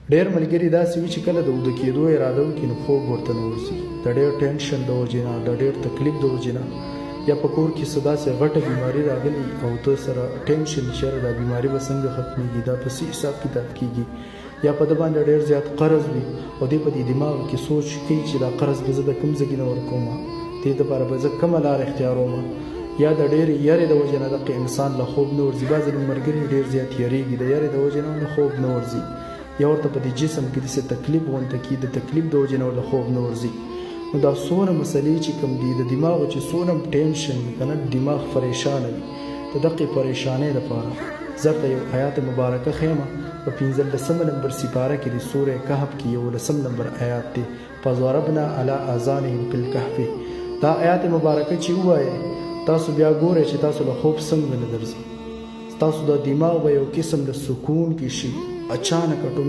ډېر ملګري داسې وي چې کله د وده کېدو اراده وکړي نو خوب ورته نه ورځي، د ډېر ټینشن د وجې نه، د ډېر تکلیف د وجې نه، یا په کور کې څه داسې غټه بیماري راغلي او ته سره ټینشن چې یاره دا بیماري به څنګه ختمېږي، دا په څه حساب کتاب کېږي، یا په ده باندې ډېر زیات قرض وي او دی په دې دماغ کې سوچ کوي چې دا قرض به زه د کوم ځای نه ورکومه، دې دپاره به زه کومه لار اختیارومه، یا د ډېرې یارې د وجې نه دغه انسان له خوب نه ورځي. بعضې ملګري ډېر زیات یارېږي، د یارې د وجې نه ورته خوب نه ورځي، یا ورته په دې جسم کې داسې تکلیف غونته کي، د تکلیف د وجې نه ورته خوب نه ورځي. نو دا څونه مسلې چې کوم دي د دماغ چې څونه ټینشن وي که نه، دماغ پریشانه وي، د دغې پریشانۍ دپاره زه ته یو آیات مبارکه ښیمه. په 15 نمبر سپاره کې د سورې کهف کې 11 نمبر آیات دی، فضربنا علی آذانهم فی الکهف. دا آیات مبارکه چې ووایې تاسو بیا ګورئ چې تاسو له خوب څنګه نه درځي، تاسو د دماغ به یو قسم د سکون کې شي، اچانک